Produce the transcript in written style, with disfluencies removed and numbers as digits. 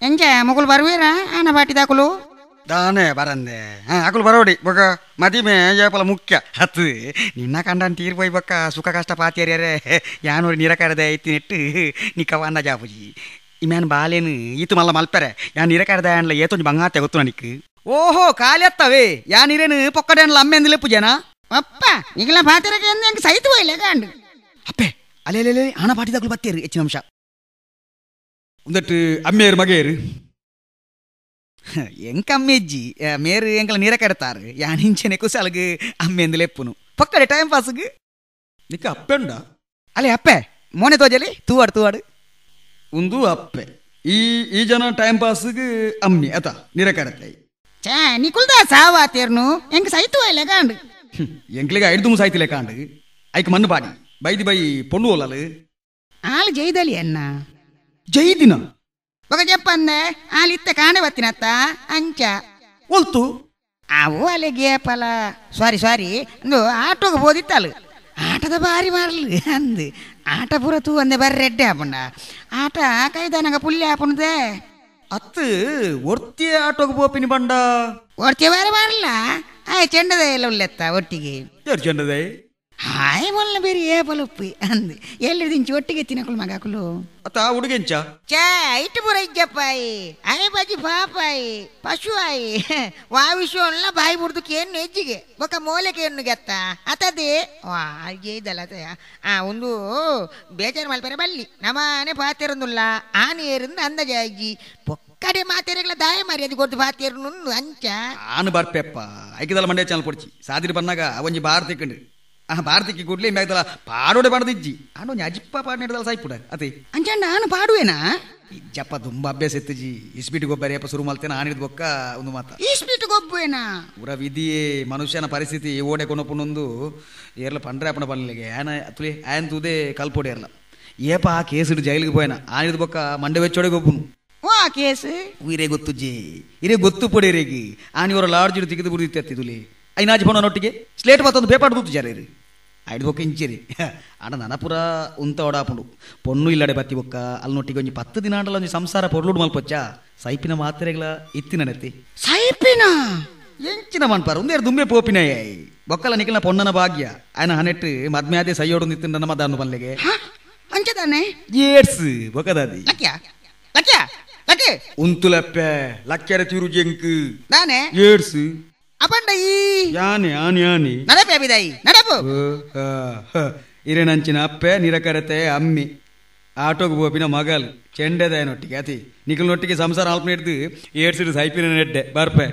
MJ ಮಗುಲು ಬರುವೇರಾ ಆನ ಬಾಟಿದಾಕುಲು దానే బరందే అకులు బరోడి ఒక మదిమే ఏపల ముఖ్య హత్తు నిన్న కండాన్ని తీరిపోయి బొక్క సుఖ కష్ట పాతేరే యానూరి నిరకరదే అయితేనట్టు నీకవన్న జాపుజీ ఈమెను బాలేను ఈతు మళ్ళీ మల్పరే యా నిరకరదే అండ్ల ఏతో బంగా తెగుతున్నా నీకు ఓహో కాలేత్తవే యా నీరేను పొక్కడేండ్ల అమ్మేంది లేపు జనా అప్ప నీకులా పాతేరకి ఎందు సైతు పోయలేకండు అప్పే అలే ఆన పాటిదాకులు పత్తేరు హెచ్చిన అంశ ఉందట్టు అమ్మేరు మగేరు ఎంకమ్మేజ్జి మేరు ఎంకల నీర కడతారు యానించిన ఎక్కువసాలకు అమ్మేందు లేప్పును పొక్కడే టైం పాసుకు నీకు అప్పెండా అలే అప్పే మోనే తోజలి తూవాడు ఉందు అప్పే ఈ జన టైం పాసుకు అమ్మి అత నీర కడతాయి చా నీకుల్దా సావా తీరును ఎంక సైతు పోయలేకండు ఎంకలిగా 5 సైతు లేకాండు ఐకి మన్ను పాడి బైది బై పొన్ను ఓలాలు ఆలు జైదలి అన్న జైదిన ఒక చెప్పందే ఆలిత్తే కాండే బತ್ತಿనత్త అంచ ಒಲ್ತು ಅವು ಅಲ್ಲಿಗೆ ಪಲ ಸಾರಿ ಅಂದು ಆಟೋಗೆ ಬೋದಿತ್ತಲ್ಲ ಆಟದ ಬಾರಿ ಮಾರಲಿ ಅಂದು ಆಟ ಪೂರ ತೂ ಅಂದೆ ಬಾರಿ ರೆಡ್ಡೆ ಹಾಪಂಡ ಆಟ ಕೈದಾನಗ ಪುಲ್ಲೆ ಹಾಪುಣದೆ ಅತ್ತು ಒರ್ತಿ ಆಟೋಗೆ ಬೋಪಿನಿ ಬಂಡ ಒರ್ತಿ ಬಾರಿ ಮಾರಲ್ಲ ಆಯ್ ಚೆಂಡದೆ ಎಲ್ಲ ಉಲ್ಲೆತ್ತ ಒಟ್ಟಿಗೆ ಯಾರು ಚೆಂಡದೆ ಹಾಯ್ ಮೊಲ್ಲ ಬೇರೆ ಏ ಪಲುಪ್ಪಿ ಅಂದು ಎಲ್ಲಿ ದಿಂಚಿ ಒಟ್ಟಿಗೆ ತಿನ್ನಕುಲು ಮಗಾಕುಲು ಅತ್ತ ಹುಡುಗೆಂಚ ಚಾ ಇಟ್ಟು ಪೂರ ಇಜ್ಜಪ್ಪಾಯಿ ಅಯ್ಯ ಬಾಜಿ ಪಾಪಾಯಿ ಪಶು ಆಯಿ ವಾ ವಿಷಯ ಬಾಯಿ ಬುಡ್ದಕ್ಕೆ ಏನು ಹೆಜ್ಜಿಗೆ ಬೊಕ್ಕ ಮೂಲೆಗೆ ಏನು ಗೆತ್ತ ಅತದೇ ವಾ ಇದಲ್ಲ ಒಂದು ಬೇಜಾರು ಮಲ್ಪರೆ ಬಲ್ಲಿ ನಮ್ಮನೆ ಪಾತಿರಂದುಲ್ಲ ಆನೆಯರಿಂದ ಅಂದಜಾಜಿ పొక్కడే మాతేరగల దాయ మరి అది కొద్ది పాతేరు నున్ను అంచ ఆను బర్పెప్ప ఐకిదల మండే ఛానల్ పొడిచి సాదిరి పన్నాగా అవొంజి భారతికండి భారతికి గుడ్లే మేకదల పాడోడే పడదిజ్జి ఆను అజిప్ప పాడినదల సాయిపుడ అతే అంచండ ఆను పాడువేనా ಜಪ್ಪ ತುಂಬ ಅಭ್ಯಾಸ ಎತ್ತಜಿ ಇಸ್ಪೀಟ್ ಗೊಬ್ಬರ ಏಪ ಶುರು ಮಾಡ್ತೇನೆ ಆನಿದ ಬೊಕ್ಕ ಒಂದು ಮಾತ ಇಸ್ಪೀಟ್ ಗೊಬ್ಬೇನಾ ಪೂರ ವಿಧಿಯೇ ಮನುಷ್ಯನ ಪರಿಸ್ಥಿತಿ ಓಡೆ ಕೊನೊಪ್ಪುನೊಂದು ಏರ್ಲ ಪಂಡ್ರೆ ಅಪ್ಪನ ಪನ್ಲಿಗೆ ಆಯನ ತುಲಿ ಆಯನ್ ತೂದೆ ಕಲ್ಪೋಡೆ ಇರಲ್ಲ ಏಪ ಆ ಕೇಸಿಡು ಜೈಲಿಗೆ ಪೋಯನ ಆನಿದ ಬೊಕ್ಕ ಮಂಡೆ ವೆಚ್ಚೋಡೆ ಗೊಬ್ಬುನು ವಾ ಕೇಸು ಇರೇ ಗೊತ್ತುಜ್ಜಿ ಇರೇ ಗೊತ್ತು ಪೊಡೇರೇಗಿ ಆನಿ ಅವರ ಲಾಡ್ಜಿಡು ತೆಗೆದು ಬಿಡುತ್ತೆ ತುಲಿ ಐನಾಜಿ ಪೋನೊಟ್ಟಿಗೆ ಸ್ಲೇಟ್ ಮತ್ತೊಂದು ಪೇಪರ್ ದೂತು ಜಾರೇರಿ ಐದು ಬೊಕ್ಕ ಇಂಚೇರಿ ಆಡ ನನಪುರ ಉಂತ ಓಡಾಪುಂಡು ಪೊಣ್ಣು ಇಲ್ಲಡೆ ಬತ್ತಿ ಬೊಕ್ಕ ಅಲ್ಲೊಟ್ಟಿಗೆ ಒಂಜಿ 10 ದಿನಾಂಡಲ ಒಂಜಿ ಸಂಸಾರ ಪೊರ್ಲುಡು ಮಲ್ಪೊಚ್ಚ ಸೈಪಿನ ಮಾತ್ರೆಗಳ ಇತ್ತಿನ ನೆತ್ತಿ ಸೈಪಿನ ಎಂಚಿನ ಮನ್ಪಾರ ಒಂದೇರು ದುಂಬೆ ಪೋಪಿನಯ್ಯ ಬೊಕ್ಕಲ ನಿಖಿಲ್ನ ಪೊಣ್ಣನ ಭಾಗ್ಯ ಆಯನ ಹನೆಟ್ಟು ಮದ್ಮೆ ಆದೆ ಸೈಯೋಡು ನಿತ್ತಿನ ನನ್ನ ಮದಾನು ಬಲ್ಲೆಗೆ ಅಂಚದಾನೆ ಏಡ್ಸ್ ಬೊಕ್ಕದಾದಿ ಲಕ್ಯ ಉಂತುಲಪ್ಪೆ ಲಕ್ಕ್ಯರ ತಿರು ಜಂಕ್ ನಾನೇ ಏಡ್ಸ್ ಅಪಂಡ ಈ ಯಾನೆ ಆನೆ ನಡಪೆ ಅಬಿದಾಯಿ ನಡಪು ಇರೇನಂಚಿನ ಅಪ್ಪೆ ನಿರಕರತೆ ಅಮ್ಮಿ ಆಟೋಗೆ ಬೋಪಿನ ಮಗಲ್ ಚೆಂಡೆದಾಯನೊಟ್ಟಿಗೆ ಅತಿ ನಿಖಲ್ನೊಟ್ಟಿಗೆ ಸಂಸಾರ ಅಲ್ಪ ಹಿಡ್ದು ಏಡ್ಸಿಡು ಸೈಪಿನ ನೆಡ್ಡೆ ಬರ್ಪೆ